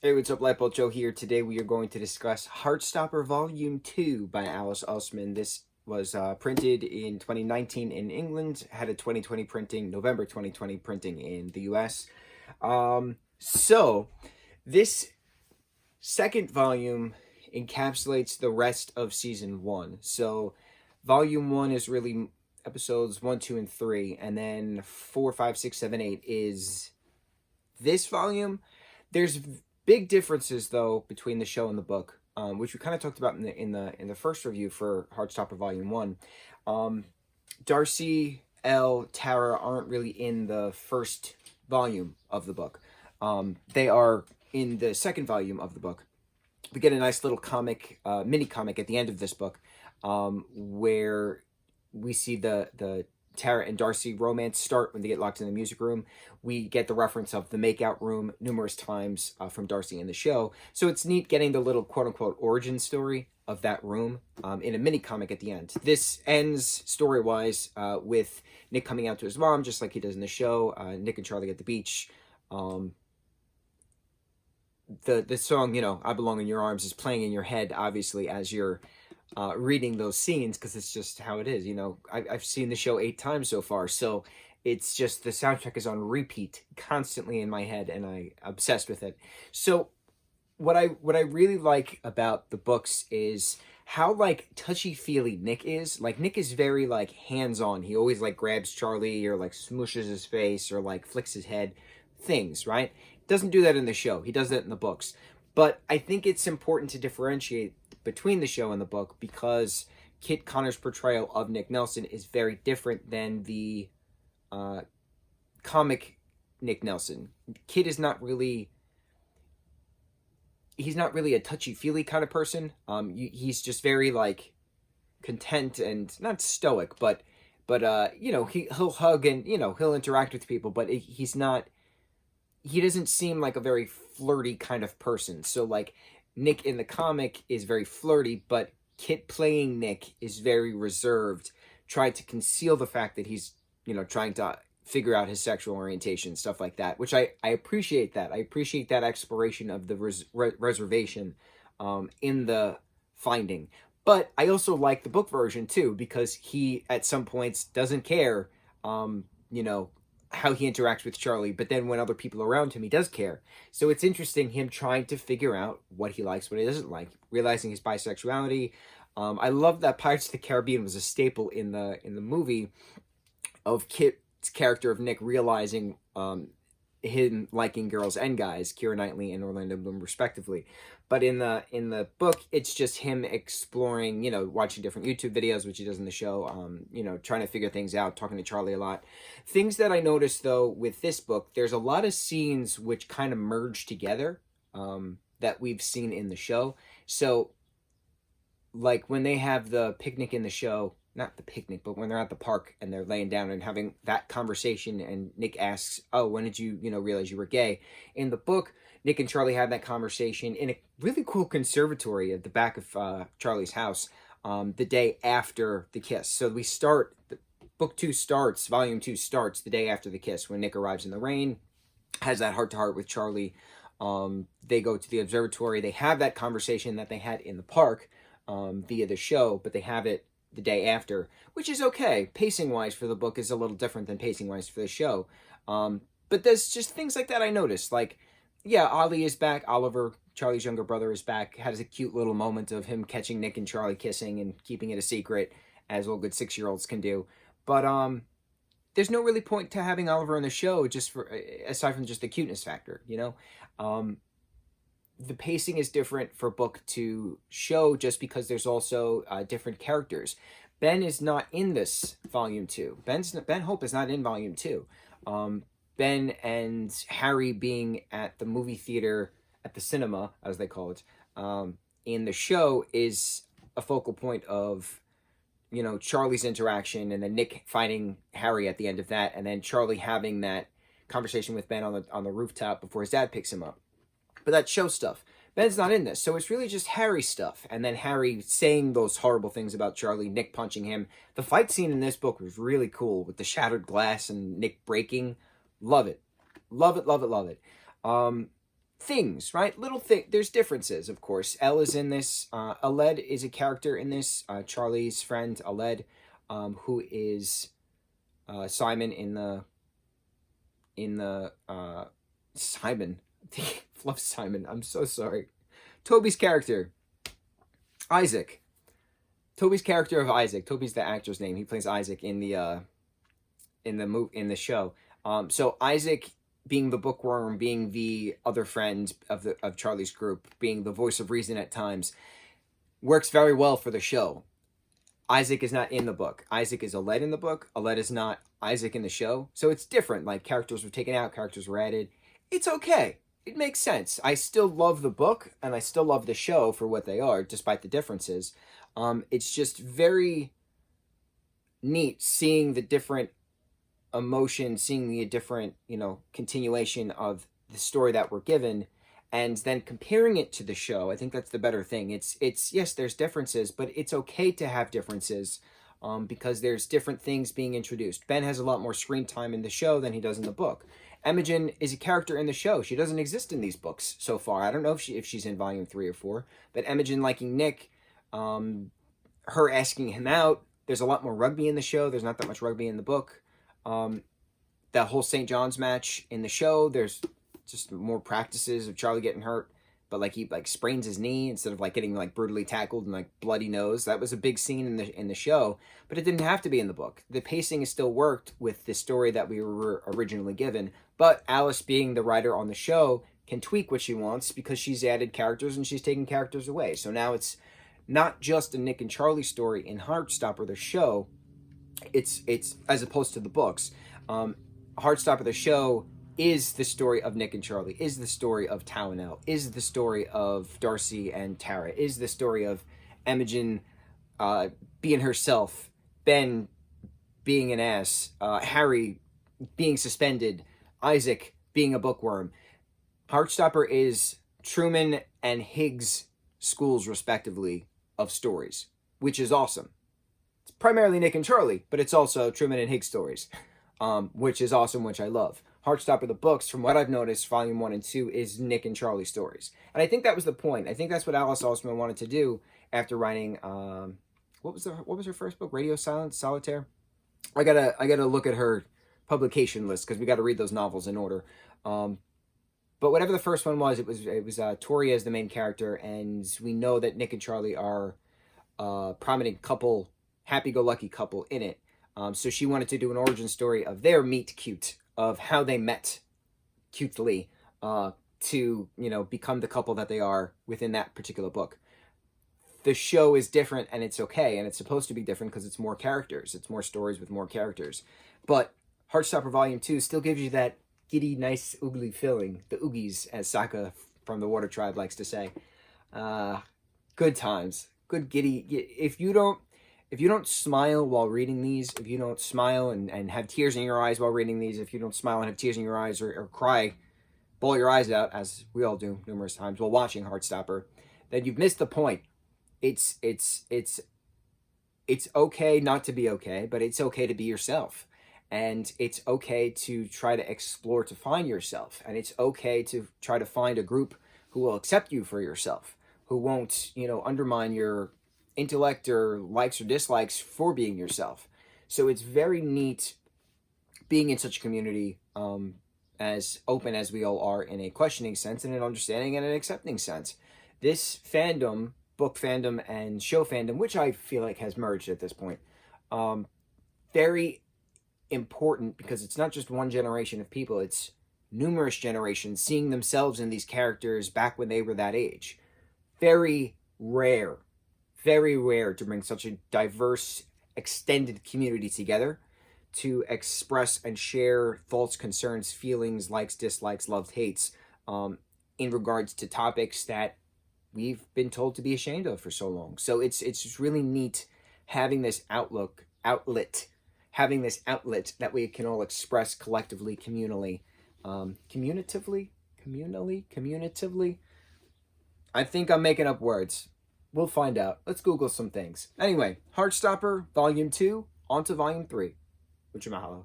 Hey, what's up, lightboltjoe here. Today we are going to discuss Heartstopper Volume 2 by Alice Usman. This was printed in 2019 in England, had a 2020 printing, November 2020 printing in the US. So this second volume encapsulates the rest of Season 1. So Volume 1 is really episodes 1, 2, and 3, and then 4, 5, 6, 7, 8 is this volume. There's big differences though between the show and the book, which we kind of talked about in the first review for Heartstopper Volume 1. Darcy, Elle, Tara aren't really in the first volume of the book. They are in the second volume of the book. We get a nice little comic, mini comic at the end of this book, where we see the Tara and Darcy romance start when they get locked in the music room. We get the reference of the makeout room numerous times from Darcy in the show. So it's neat getting the little quote-unquote origin story of that room in a mini comic at the end. This ends story-wise with Nick coming out to his mom, just like he does in the show. Nick and Charlie at the beach. The song, I Belong in Your Arms, is playing in your head, obviously, as you're reading those scenes, because it's just how it is. I've seen the show 8 times so far, so it's just the soundtrack is on repeat constantly in my head, and I'm obsessed with it. So what I really like about the books is how like touchy-feely Nick is. Like, Nick is very like hands-on. He always like grabs Charlie or like smooshes his face or like flicks his head, things, right? Doesn't do that in the show. He does that in the books. But I think it's important to differentiate between the show and the book, because Kit Connor's portrayal of Nick Nelson is very different than the comic Nick Nelson. Kit is not really... He's not really a touchy-feely kind of person. He's just very, like, content and not stoic, but he'll hug and, he'll interact with people, but he doesn't seem like a very flirty kind of person. So, like, Nick in the comic is very flirty, but Kit playing Nick is very reserved, tried to conceal the fact that he's, trying to figure out his sexual orientation, stuff like that, which I appreciate that. I appreciate that exploration of the reservation in the Finding. But I also like the book version, too, because he, at some points, doesn't care, how he interacts with Charlie, but then when other people are around him, he does care. So it's interesting, him trying to figure out what he likes, what he doesn't like, realizing his bisexuality. I love that Pirates of the Caribbean was a staple in the movie of Kit's character of Nick realizing him liking girls and guys, Keira Knightley and Orlando Bloom respectively. But in the book, it's just him exploring, watching different YouTube videos, which he does in the show, trying to figure things out, talking to Charlie a lot. Things that I noticed, though, with this book, there's a lot of scenes which kind of merge together that we've seen in the show. So, like, when they have the picnic in the show, not the picnic, but when they're at the park and they're laying down and having that conversation, and Nick asks, oh, when did you, realize you were gay? In the book, Nick and Charlie have that conversation in a really cool conservatory at the back of Charlie's house the day after the kiss. So we start, book 2 starts, volume 2 starts the day after the kiss, when Nick arrives in the rain, has that heart-to-heart with Charlie. They go to the observatory. They have that conversation that they had in the park via the show, but they have it the day after, which is okay. Pacing-wise for the book is a little different than pacing-wise for the show. But there's just things like that I noticed. Like, yeah, Ollie is back. Oliver, Charlie's younger brother, is back. Has a cute little moment of him catching Nick and Charlie kissing and keeping it a secret, as all good 6-year-olds can do. But there's no really point to having Oliver in the show, just for aside from just the cuteness factor, The pacing is different for book to show, just because there's also different characters. Ben is not in this volume 2. Ben Hope is not in volume 2. Ben and Harry being at the movie theater, at the cinema, as they call it, in the show is a focal point of, Charlie's interaction, and then Nick finding Harry at the end of that, and then Charlie having that conversation with Ben on the rooftop before his dad picks him up. But that's show stuff. Ben's not in this, so it's really just Harry stuff. And then Harry saying those horrible things about Charlie, Nick punching him. The fight scene in this book was really cool, with the shattered glass and Nick breaking. Love it. Love it, love it, love it. things, right? Little thing. There's differences, of course. Elle is in this. Aled is a character in this. Charlie's friend Aled, who is Simon in the Simon. Love Simon. I'm so sorry. Toby's character, Isaac. Toby's character of Isaac. Toby's the actor's name. He plays Isaac in the show. So Isaac, being the bookworm, being the other friend of Charlie's group, being the voice of reason at times, works very well for the show. Isaac is not in the book. Isaac is Aled in the book. Aled is not Isaac in the show. So it's different. Like, characters were taken out, characters were added. It's okay. It makes sense. I still love the book, and I still love the show for what they are, despite the differences. It's just very neat seeing the different emotion, seeing the different, continuation of the story that we're given, and then comparing it to the show. I think that's the better thing. It's yes, there's differences, but it's okay to have differences, because there's different things being introduced. Ben has a lot more screen time in the show than he does in the book. Imogen is a character in the show. She doesn't exist in these books so far. I don't know if she's in volume 3 or 4, but Imogen liking Nick, her asking him out. There's a lot more rugby in the show. There's not that much rugby in the book. That whole St. John's match in the show, there's just more practices of Charlie getting hurt, but he sprains his knee instead of getting brutally tackled and bloody nose. That was a big scene in the show, but it didn't have to be in the book. The pacing is still worked with the story that we were originally given, but Alice, being the writer on the show, can tweak what she wants because she's added characters and she's taken characters away. So now it's not just a Nick and Charlie story in Heartstopper the show. It's as opposed to the books. Heartstopper the show is the story of Nick and Charlie, is the story of Tao and Elle, is the story of Darcy and Tara, is the story of Imogen being herself, Ben being an ass, Harry being suspended, Isaac being a bookworm. Heartstopper is Truman and Higgs schools, respectively, of stories, which is awesome. It's primarily Nick and Charlie, but it's also Truman and Higgs stories, which is awesome, which I love. Heartstopper the books, from what I've noticed, volume 1 and 2 is Nick and Charlie stories. And I think that was the point. I think that's what Alice Oseman wanted to do after writing, what was her first book? Radio Silence? Solitaire? I gotta look at her publication list, because we got to read those novels in order. But whatever the first one was, it was Tori as the main character, and we know that Nick and Charlie are a prominent couple, happy-go-lucky couple in it. So she wanted to do an origin story of their meet cute, of how they met cutely to, become the couple that they are within that particular book. The show is different, and it's okay, and it's supposed to be different because it's more characters. It's more stories with more characters. But Heartstopper Volume 2 still gives you that giddy, nice, oogly feeling. The oogies, as Sokka from the Water Tribe likes to say. Good times. Good giddy. If you don't smile while reading these, if you don't smile and have tears in your eyes while reading these, if you don't smile and have tears in your eyes or cry, bawl your eyes out, as we all do numerous times while watching Heartstopper, then you've missed the point. It's okay not to be okay, but it's okay to be yourself. And it's okay to try to explore to find yourself. And it's okay to try to find a group who will accept you for yourself, who won't, undermine your intellect or likes or dislikes for being yourself. So it's very neat being in such a community, as open as we all are in a questioning sense and an understanding and an accepting sense. This fandom, book fandom and show fandom, which I feel like has merged at this point, very important, because it's not just one generation of people, it's numerous generations seeing themselves in these characters back when they were that age. Very rare to bring such a diverse, extended community together to express and share thoughts, concerns, feelings, likes, dislikes, loves, hates, in regards to topics that we've been told to be ashamed of for so long. So it's just really neat having this outlet that we can all express collectively, communally, communitively. I think I'm making up words. We'll find out. Let's Google some things. Anyway, Heartstopper Volume 2, on to Volume 3. Mucho mahalo.